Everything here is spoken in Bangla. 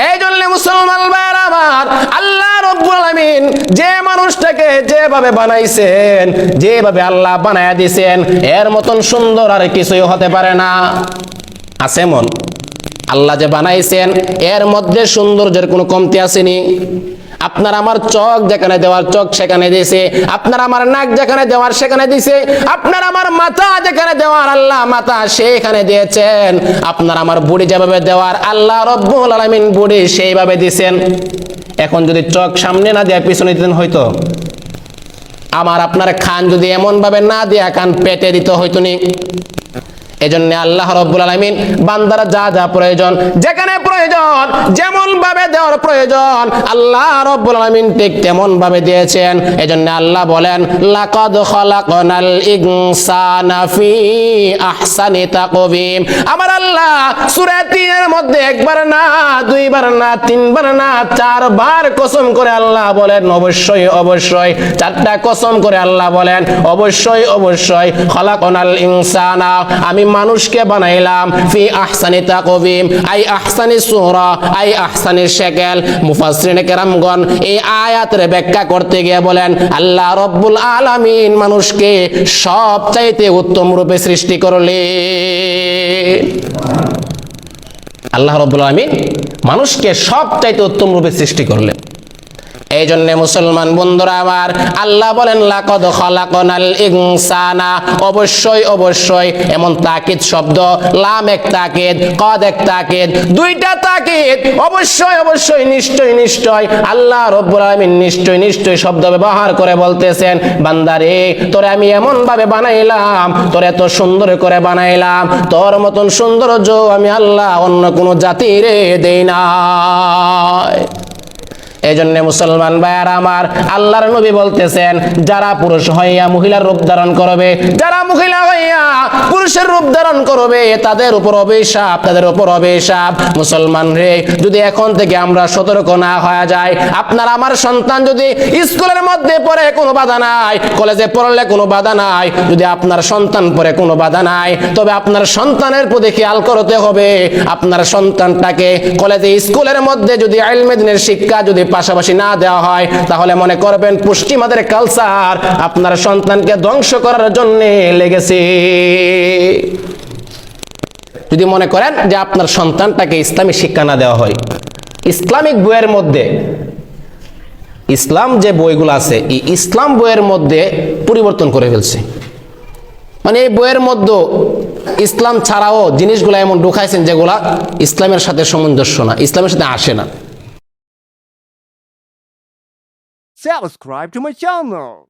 এই জন্য মুসলমান ভাইরা আমার, আল্লাহ রাব্বুল আলামিন যে মানুষটাকে যেভাবে বানাইছেন, যেভাবে আল্লাহ বানায়া দিয়েছেন, এর মতন সুন্দর আর কিছুই হতে পারে না। আছে মন? আল্লাহ যে বানাইছেন এর মধ্যে সৌন্দর্যের কোনো কমতি আসেনি। আপনার আমার চোখ যেখানে দেওয়ার চোখ সেখানে দিয়েছে, আপনার আমার নাক যেখানে দেওয়ার সেখানে দিয়েছে, আপনার আমার মাথা যেখানে দেওয়ার আল্লাহ মাথা সেখানে দিয়েছেন, আপনার আমার বুড়ি যেভাবে দেওয়ার আল্লাহ রব্বুল আলামিন বুড়ি সেইভাবে দিয়েছেন। এখন যদি চোখ সামনে না দেয়া পিছনে দিতেন হয়তো, আমার আপনার খান যদি এমন ভাবে না দেয়া কান পেটে দিতে হয়তো নি। এজন্য আল্লাহ রাব্বুল আলামিন বান্দার যা যা প্রয়োজন, যেখানে প্রয়োজন, যেমন ভাবে দেওয়ার প্রয়োজন আল্লাহ রাব্বুল আলামিন ঠিক তেমন ভাবে দিয়েছেন। এজন্য আল্লাহ বলেন লাকাদ খালাকনাল ইনসানা ফি আহসানি তাকওয়িম। আমার আল্লাহ সূরা ৩ এর মধ্যে একবার না, দুইবার না, তিনবার না, চারবার কসম করে আল্লাহ বলেন অবশ্যই অবশ্যই, চারটা কসম করে আল্লাহ বলেন অবশ্যই অবশ্যই, খালাকনাল ইনসানা, আমি মানুষকে বানাইলাম ফি আহসানি তাকওয়িম, আই আহসানি সূরা, আই আহসানি শাকল। মুফাসসিরিনে কেরামগণ এই আয়াতের ব্যাখ্যা করতে গিয়ে বলেন আল্লাহ রাব্বুল আলামিন মানুষকে সবচাইতে উত্তম রূপে সৃষ্টি করলেন। আল্লাহ রাব্বুল আলামিন মানুষকে সবচাইতে উত্তম রূপে সৃষ্টি করলেন। এই জন্য মুসলমান বন্ধুরা আমার, আল্লাহ বলেন লাকাদ খালাকনাল ইনসানা, অবশ্যই অবশ্যই, এমন তাকিদ শব্দ, লাম এক তাকিদ, কদ এক তাকিদ, দুইটা তাকিদ, অবশ্যই অবশ্যই, নিশ্চয় নিশ্চয়, আল্লাহ রাব্বুল আলামিন নিশ্চয় নিশ্চয় শব্দ ব্যবহার করে বলতেছেন বান্দারে তোরে আমি এমন ভাবে বানাইলাম, তোরে এত সুন্দর করে বানাইলাম, তোর মতন সৌন্দর্য আমি আল্লাহ অন্য কোনো জাতিরে দেই না। এই জন্য মুসলমান ভাইয়ারা আমার, আল্লাহর নবী বলতেছেন যারা পুরুষ হইয়া মহিলার রূপ ধারণ করবে, যারা মহিলা হইয়া পুরুষের রূপ ধারণ করবে, তাদের উপর অভিশাপ, তাদের উপর অভিশাপ। মুসলমান রে, যদি এখন থেকে আমরা সতর্ক না হয়ে যাই, আপনার আমার সন্তান যদি স্কুলের মধ্যে পড়ে কোনো বাধা নাই, কলেজে পড়লে কোনো বাধা নাই, যদি আপনার সন্তান পড়ে কোনো বাধা নাই, তবে আপনার সন্তানের প্রতি খেয়াল করতে হবে। আপনার সন্তানটাকে কলেজে স্কুলের মধ্যে যদি ইলমে দ্বীনের শিক্ষা যদি পাশাপাশি না দেওয়া হয়, তাহলে মনে করবেন পশ্চিমাদের কালচার আপনার সন্তানকে ধ্বংস করার জন্য লেগেছে। যদি মনে করেন যে আপনার সন্তানটাকে ইসলামী শিক্ষা না দেওয়া হয়, ইসলামিক বইয়ের মধ্যে, ইসলাম যে বইগুলো আছে এই ইসলাম বইয়ের মধ্যে পরিবর্তন করে ফেলছে, মানে এই বইয়ের মধ্যে ইসলাম ছাড়াও জিনিসগুলো এমন ঢুকাইছেন যেগুলা ইসলামের সাথে সামঞ্জস্য না, ইসলামের সাথে আসে না। Subscribe to my channel.